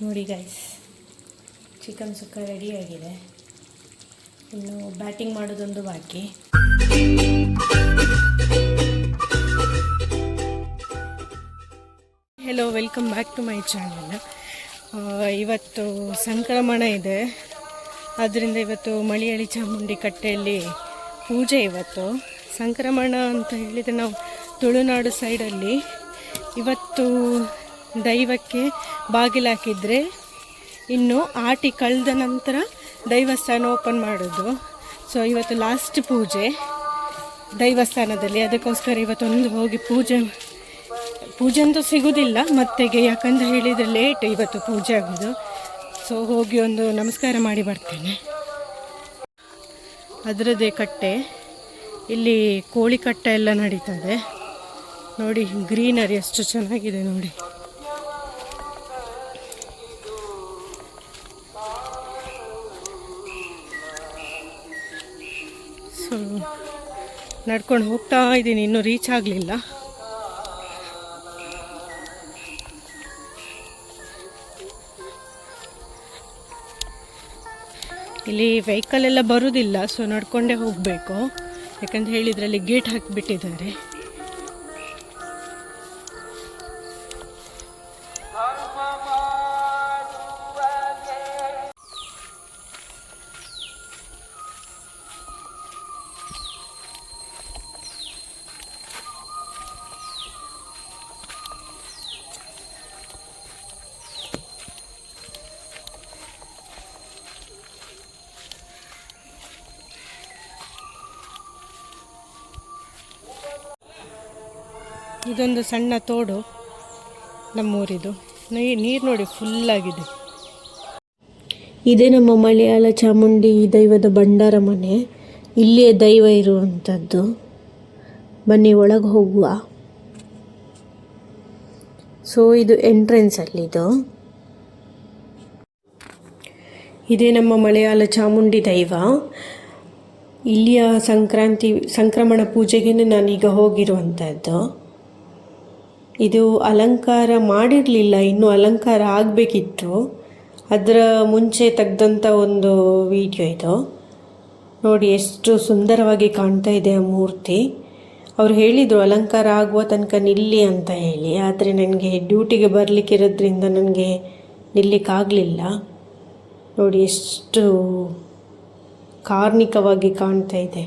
ನೋಡಿ guys, chicken ಸುಕ್ಕ ರೆಡಿಯಾಗಿದೆ. ಇನ್ನು ಬ್ಯಾಟಿಂಗ್ ಮಾಡೋದೊಂದು ಬಾಕಿ. Hello, welcome back to my channel. ಇವತ್ತು ಸಂಕ್ರಮಣ ಇದೆ, ಆದ್ದರಿಂದ ಇವತ್ತು ಮಳಿಯಳಿ ಚಾಮುಂಡಿ ಕಟ್ಟೆಯಲ್ಲಿ ಪೂಜೆ. ಇವತ್ತು ಸಂಕ್ರಮಣ ಅಂತ ಹೇಳಿದರೆ ನಾವು ತುಳುನಾಡು ಸೈಡಲ್ಲಿ ಇವತ್ತು ದೈವಕ್ಕೆ ಬಾಗಿಲಾಕಿದರೆ ಇನ್ನು ಆಟಿ ಕಳೆದ ನಂತರ ದೈವಸ್ಥಾನ ಓಪನ್ ಮಾಡೋದು. ಸೊ ಇವತ್ತು ಲಾಸ್ಟ್ ಪೂಜೆ ದೈವಸ್ಥಾನದಲ್ಲಿ, ಅದಕ್ಕೋಸ್ಕರ ಇವತ್ತೊಂದು ಹೋಗಿ ಪೂಜೆ ಅಂತೂ ಸಿಗೋದಿಲ್ಲ ಮತ್ತೆಗೆ, ಯಾಕಂತ ಹೇಳಿದರೆ ಲೇಟ್ ಇವತ್ತು ಪೂಜೆ ಆಗೋದು. ಸೊ ಹೋಗಿ ಒಂದು ನಮಸ್ಕಾರ ಮಾಡಿ ಬರ್ತೇನೆ. ಅದರದ್ದೇ ಕಟ್ಟೆ, ಇಲ್ಲಿ ಕೋಳಿ ಕಟ್ಟೆ ಎಲ್ಲ ನಡೀತದೆ ನೋಡಿ. ಗ್ರೀನರಿ ಎಷ್ಟು ಚೆನ್ನಾಗಿದೆ ನೋಡಿ. ಸೊ ನಡ್ಕೊಂಡು ಹೋಗ್ತಾ ಇದ್ದೀನಿ, ಇನ್ನೂ ರೀಚ್ ಆಗಲಿಲ್ಲ. ಇಲ್ಲಿ ವೆಹಿಕಲ್ ಎಲ್ಲ ಬರುವುದಿಲ್ಲ, ಸೊ ನಡ್ಕೊಂಡೇ ಹೋಗಬೇಕು. ಯಾಕಂತ ಹೇಳಿದರೆ ಅಲ್ಲಿ ಗೇಟ್ ಹಾಕಿಬಿಟ್ಟಿದ್ದಾರೆ. ಇದೊಂದು ಸಣ್ಣ ತೋಡು ನಮ್ಮೂರಿದು. ನೀರು ನೋಡಿ ಫುಲ್ಲಾಗಿದೆ. ಇದೇ ನಮ್ಮ ಮಲಯಾಳ ಚಾಮುಂಡಿ ದೈವದ ಭಂಡಾರ ಮನೆ. ಇಲ್ಲಿಯೇ ದೈವ ಇರುವಂಥದ್ದು. ಬನ್ನಿ ಒಳಗೆ ಹೋಗುವ. ಸೊ ಇದು ಎಂಟ್ರೆನ್ಸ್ ಅಲ್ಲಿದು. ಇದೇ ನಮ್ಮ ಮಲಯಾಳ ಚಾಮುಂಡಿ ದೈವ. ಇಲ್ಲಿಯ ಸಂಕ್ರಮಣ ಪೂಜೆಗೆ ನಾನೀಗ ಹೋಗಿರುವಂಥದ್ದು. ಇದು ಅಲಂಕಾರ ಮಾಡಿರಲಿಲ್ಲ, ಇನ್ನೂ ಅಲಂಕಾರ ಆಗಬೇಕಿತ್ತು. ಅದರ ಮುಂಚೆ ತೆಗೆದಂಥ ಒಂದು ವಿಡಿಯೋ ಇದು ನೋಡಿ. ಎಷ್ಟು ಸುಂದರವಾಗಿ ಕಾಣ್ತಾ ಇದೆ ಆ ಮೂರ್ತಿ. ಅವ್ರು ಹೇಳಿದರು ಅಲಂಕಾರ ಆಗುವ ತನಕ ನಿಲ್ಲಿ ಅಂತ ಹೇಳಿ, ಆದರೆ ನನಗೆ ಡ್ಯೂಟಿಗೆ ಬರಲಿಕ್ಕಿರೋದ್ರಿಂದ ನನಗೆ ನಿಲ್ಲಿಕ್ಕಾಗಲಿಲ್ಲ. ನೋಡಿ ಎಷ್ಟು ಕಾರ್ಣಿಕವಾಗಿ ಕಾಣ್ತಾ ಇದೆ.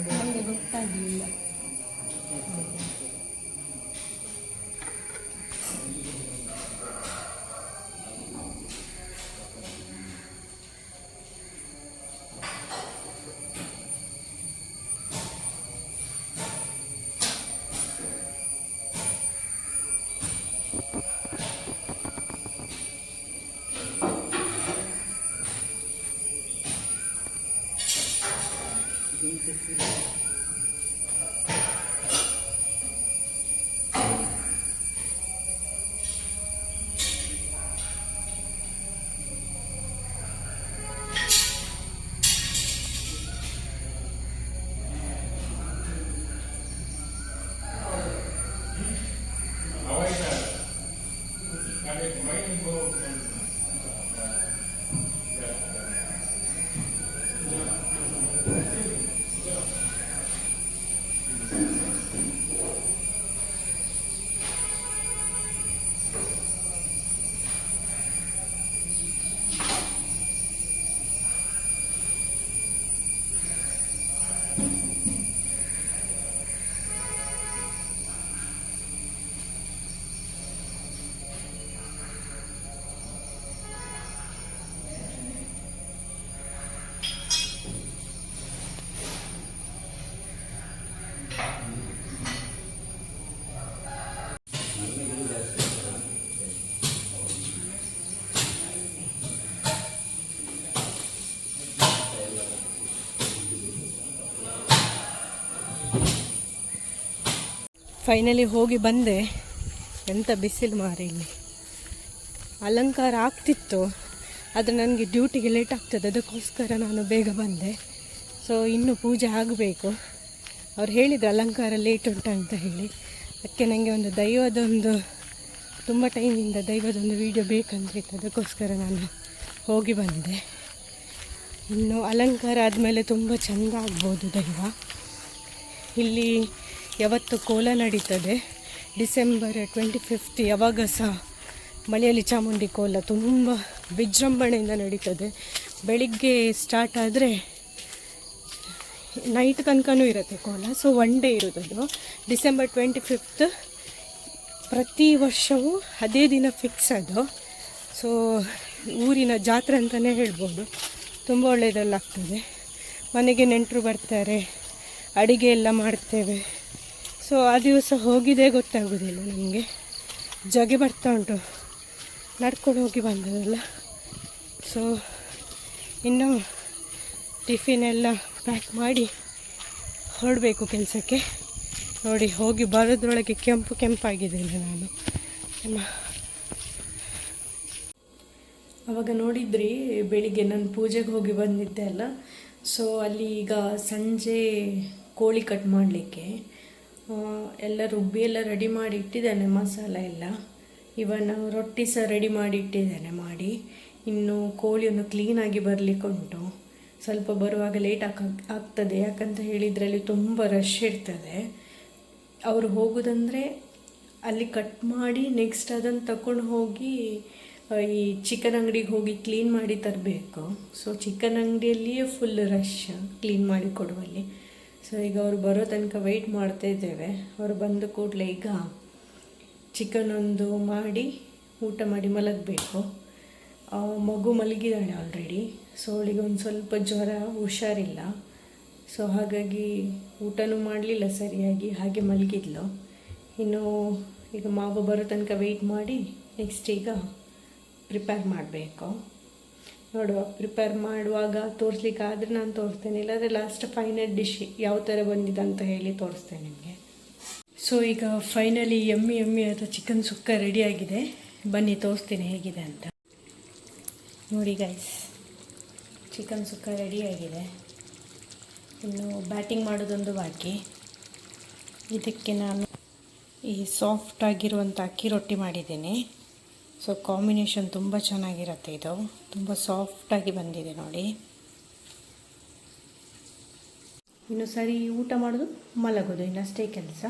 ನನಗೆ ಗೊತ್ತಾಗಲಿಲ್ಲ. ಫೈನಲಿ ಹೋಗಿ ಬಂದೆ. ಎಂಥ ಬಿಸಿಲು ಮಾರಿ ಇಲ್ಲಿ. ಅಲಂಕಾರ ಆಗ್ತಿತ್ತು, ಆದರೆ ನನಗೆ ಡ್ಯೂಟಿಗೆ ಲೇಟ್ ಆಗ್ತದೆ, ಅದಕ್ಕೋಸ್ಕರ ನಾನು ಬೇಗ ಬಂದೆ. ಸೊ ಇನ್ನೂ ಪೂಜೆ ಆಗಬೇಕು. ಅವ್ರು ಹೇಳಿದ್ರು ಅಲಂಕಾರ ಲೇಟ್ ಉಂಟ ಅಂತ ಹೇಳಿ. ಅದಕ್ಕೆ ನನಗೆ ಒಂದು ದೈವದೊಂದು ತುಂಬ ಟೈಮಿಂದ ದೈವದೊಂದು ವೀಡಿಯೋ ಬೇಕಂತಿತ್ತು, ಅದಕ್ಕೋಸ್ಕರ ನಾನು ಹೋಗಿ ಬಂದೆ. ಇನ್ನು ಅಲಂಕಾರ ಆದಮೇಲೆ ತುಂಬ ಚೆಂದ ಆಗ್ಬೋದು ದೈವ. ಇಲ್ಲಿ ಯಾವತ್ತು ಕೋಲ ನಡೀತದೆ, ಡಿಸೆಂಬರ್ 25 ಯಾವಾಗ ಸಹ ಮಳೆಯಲ್ಲಿ ಚಾಮುಂಡಿ ಕೋಲ ತುಂಬ ವಿಜೃಂಭಣೆಯಿಂದ ನಡೀತದೆ. ಬೆಳಿಗ್ಗೆ ಸ್ಟಾರ್ಟ್ ಆದರೆ ನೈಟ್ ತನಕನೂ ಇರುತ್ತೆ ಕೋಲ. ಸೊ 1 ಡೇ ಇರೋದದು. ಡಿಸೆಂಬರ್ 25 ಪ್ರತಿ ವರ್ಷವೂ ಅದೇ ದಿನ ಫಿಕ್ಸ್ ಅದು. ಸೊ ಊರಿನ ಜಾತ್ರೆ ಅಂತಲೇ ಹೇಳ್ಬೋದು. ತುಂಬ ಒಳ್ಳೆಯದಲ್ಲಾಗ್ತದೆ. ಮನೆಗೆ ನೆಂಟರು ಬರ್ತಾರೆ, ಅಡುಗೆ ಎಲ್ಲ ಮಾಡ್ತೇವೆ. ಸೊ ಆ ದಿವಸ ಹೋಗಿದ್ದೇ ಗೊತ್ತಾಗೋದಿಲ್ಲ ನಮಗೆ. ಜಗೆ ಬರ್ತಾ ಉಂಟು, ನಡ್ಕೊಂಡು ಹೋಗಿ ಬಂದದಲ್ಲ. ಸೊ ಇನ್ನು ಟಿಫಿನ್ ಎಲ್ಲ ಪ್ಯಾಕ್ ಮಾಡಿ ಹೊರಡಬೇಕು ಕೆಲಸಕ್ಕೆ. ನೋಡಿ, ಹೋಗಿ ಬರೋದ್ರೊಳಗೆ ಕೆಂಪಾಗಿದ್ದೇನೆ ನಾನು. ಅವಾಗ ನೋಡಿದ್ರಿ ಬೆಳಿಗ್ಗೆ ನಾನು ಪೂಜೆಗೆ ಹೋಗಿ ಬಂದಿದ್ದೆ ಅಲ್ಲ. ಸೊ ಅಲ್ಲಿ ಈಗ ಸಂಜೆ ಕೋಳಿ ಕಟ್ ಮಾಡಲಿಕ್ಕೆ ಎಲ್ಲ ರುಬ್ಬಿ ಎಲ್ಲ ರೆಡಿ ಮಾಡಿ ಇಟ್ಟಿದ್ದಾನೆ, ಮಸಾಲ ಎಲ್ಲ. ಇವನ್ ರೊಟ್ಟಿ ಸಹ ರೆಡಿ ಮಾಡಿ ಇಟ್ಟಿದ್ದೇನೆ ಮಾಡಿ. ಇನ್ನು ಕೋಳಿಯನ್ನು ಕ್ಲೀನಾಗಿ ಬರಲಿಕ್ಕೆ ಉಂಟು. ಸ್ವಲ್ಪ ಬರುವಾಗ ಲೇಟ್ ಆಗ್ತದೆ, ಯಾಕಂತ ಹೇಳಿದರೆ ಅಲ್ಲಿ ತುಂಬ ರಶ್ ಇರ್ತದೆ. ಅವರು ಹೋಗೋದಂದರೆ ಅಲ್ಲಿ ಕಟ್ ಮಾಡಿ ನೆಕ್ಸ್ಟ್ ಅದನ್ನು ತಗೊಂಡು ಹೋಗಿ ಈ ಚಿಕನ್ ಅಂಗಡಿಗೆ ಹೋಗಿ ಕ್ಲೀನ್ ಮಾಡಿ ತರಬೇಕು. ಸೊ ಚಿಕನ್ ಅಂಗಡಿಯಲ್ಲಿಯೇ ಫುಲ್ ರಶ್ ಕ್ಲೀನ್ ಮಾಡಿ ಕೊಡುವಲ್ಲಿ. ಸೊ ಈಗ ಅವರು ಬರೋ ತನಕ ವೆಯ್ಟ್ ಮಾಡ್ತಾ ಇದ್ದೇವೆ. ಅವರು ಬಂದ ಕೂಡಲೇ ಈಗ ಚಿಕನ್ ಒಂದು ಮಾಡಿ ಊಟ ಮಾಡಿ ಮಲಗಬೇಕು. ಮಗು ಮಲಗಿದ್ದಾಳೆ ಆಲ್ರೆಡಿ. ಸೊ ಅವಳಿಗೆ ಒಂದು ಸ್ವಲ್ಪ ಜ್ವರ, ಹುಷಾರಿಲ್ಲ. ಸೊ ಹಾಗಾಗಿ ಊಟನೂ ಮಾಡಲಿಲ್ಲ ಸರಿಯಾಗಿ, ಹಾಗೆ ಮಲಗಿದ್ಲು. ಇನ್ನು ಈಗ ಮಾವ ಬರೋ ತನಕ ವೆಯ್ಟ್ ಮಾಡಿ ನೆಕ್ಸ್ಟ್ ಈಗ ಪ್ರಿಪೇರ್ ಮಾಡಬೇಕು. ನೋಡುವ, ಪ್ರಿಪೇರ್ ಮಾಡುವಾಗ ತೋರಿಸ್ಲಿಕ್ಕಾದರೆ ನಾನು ತೋರಿಸ್ತೇನೆ, ಇಲ್ಲಾಂದರೆ ಲಾಸ್ಟ್ ಫೈನಲ್ ಡಿಶ್ ಯಾವ ಥರ ಬಂದಿದೆ ಅಂತ ಹೇಳಿ ತೋರಿಸ್ತೇನೆ ನಿಮಗೆ. ಸೊ ಈಗ ಫೈನಲಿ ಎಮ್ಮಿ ಆದ ಚಿಕನ್ ಸುಕ್ಕ ರೆಡಿಯಾಗಿದೆ. ಬನ್ನಿ ತೋರಿಸ್ತೀನಿ ಹೇಗಿದೆ ಅಂತ. ನೋಡಿ ಗೈಸ್, ಚಿಕನ್ ಸುಕ್ಕ ರೆಡಿಯಾಗಿದೆ. ಇನ್ನು ಬ್ಯಾಟಿಂಗ್ ಮಾಡೋದೊಂದು ಬಾಕಿ. ಇದಕ್ಕೆ ನಾನು ಈ ಸಾಫ್ಟ್ ಆಗಿರುವಂಥ ಅಕ್ಕಿ ರೊಟ್ಟಿ ಮಾಡಿದ್ದೀನಿ. ಸೊ ಕಾಂಬಿನೇಷನ್ ತುಂಬ ಚೆನ್ನಾಗಿರುತ್ತೆ. ಇದು ತುಂಬ ಸಾಫ್ಟಾಗಿ ಬಂದಿದೆ ನೋಡಿ. ಇನ್ನು ಸರಿ ಊಟ ಮಾಡೋದು, ಮಲಗೋದು, ಇನ್ನಷ್ಟೇ ಕೆಲಸ.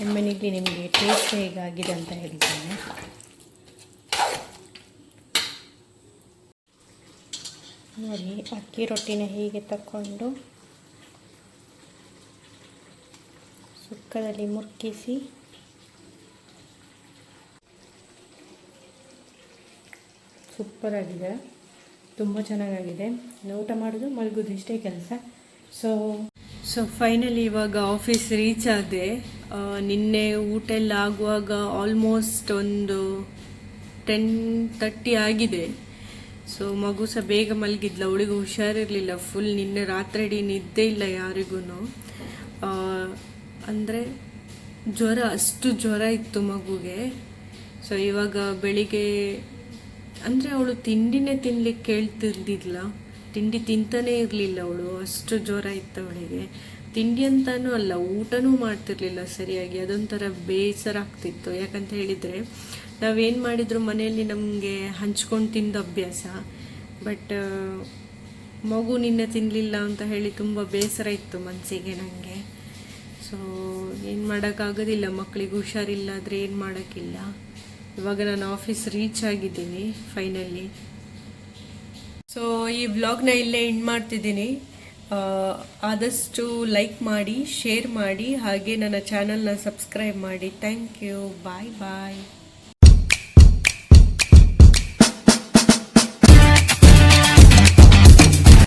ಒಮ್ಮೆನಿಗೆ ನಿಮಗೆ ಟೇಸ್ಟ್ ಹೇಗಾಗಿದೆ ಅಂತ ಹೇಳ್ತೇನೆ. ನೋಡಿ, ಅಕ್ಕಿ ರೊಟ್ಟಿನ ಹೀಗೆ ತಗೊಂಡು ಸುಕ್ಕದಲ್ಲಿ ಮುರ್ಕಿಸಿ ಸೂಪರಾಗಿದೆ, ತುಂಬ ಚೆನ್ನಾಗಾಗಿದೆ. ಊಟ ಮಾಡೋದು, ಮಲಗೋದು, ಇಷ್ಟೇ ಕೆಲಸ. ಸೊ ಫೈನಲಿ ಇವಾಗ ಆಫೀಸ್ ರೀಚ್ ಆದೆ. ನಿನ್ನೆ ಊಟ ಎಲ್ಲ ಆಗುವಾಗ ಆಲ್ಮೋಸ್ಟ್ ಒಂದು 10:30 ಆಗಿದೆ. ಸೊ ಮಗು ಸಹ ಬೇಗ ಮಲಗಿದ್ಲ, ಅವಳಿಗೂ ಹುಷಾರಿರಲಿಲ್ಲ. ಫುಲ್ ನಿನ್ನೆ ರಾತ್ರಿ ಇಡೀ ನಿದ್ದೆ ಇಲ್ಲ ಯಾರಿಗೂ. ಅಂದರೆ ಜ್ವರ, ಅಷ್ಟು ಜ್ವರ ಇತ್ತು ಮಗುಗೆ. ಸೊ ಇವಾಗ ಬೆಳಿಗ್ಗೆ ಅಂದರೆ ಅವಳು ತಿಂಡಿನೇ ತಿನ್ನಲಿಕ್ಕೆ ಕೇಳ್ತಿರ್ಲಿಲ್ಲ, ತಿಂಡಿ ತಿಂತಾನೇ ಇರಲಿಲ್ಲ ಅವಳು, ಅಷ್ಟು ಜ್ವರ ಇತ್ತು ಅವಳಿಗೆ. ತಿಂಡಿ ಅಂತಲೂ ಅಲ್ಲ, ಊಟನೂ ಮಾಡ್ತಿರ್ಲಿಲ್ಲ ಸರಿಯಾಗಿ. ಅದೊಂಥರ ಬೇಸರ ಆಗ್ತಿತ್ತು. ಯಾಕಂತ ಹೇಳಿದರೆ ನಾವೇನು ಮಾಡಿದ್ರು ಮನೆಯಲ್ಲಿ ನಮಗೆ ಹಂಚ್ಕೊಂಡು ತಿಂದು ಅಭ್ಯಾಸ. ಬಟ್ ಮಗು ನಿನ್ನೆ ತಿನ್ನಲಿಲ್ಲ ಅಂತ ಹೇಳಿ ತುಂಬ ಬೇಸರ ಇತ್ತು ಮನಸ್ಸಿಗೆ ನನಗೆ. ಸೊ ಏನು ಮಾಡೋಕ್ಕಾಗೋದಿಲ್ಲ, ಮಕ್ಕಳಿಗೆ ಹುಷಾರಿಲ್ಲ ಆದರೆ ಏನು ಮಾಡೋಕ್ಕಿಲ್ಲ. ಇವಾಗ ನಾನು ಆಫೀಸ್ ರೀಚ್ ಆಗಿದ್ದೀನಿ ಫೈನಲಿ. ಸೊ ಈ ವ್ಲಾಗ್ನ ಇಲ್ಲೇ ಎಂಡ್ ಮಾಡ್ತಿದ್ದೀನಿ. ಆದಷ್ಟು ಲೈಕ್ ಮಾಡಿ, ಶೇರ್ ಮಾಡಿ, ಹಾಗೆ ನನ್ನ ಚಾನಲ್ನ ಸಬ್ಸ್ಕ್ರೈಬ್ ಮಾಡಿ. Thank you. Bye bye.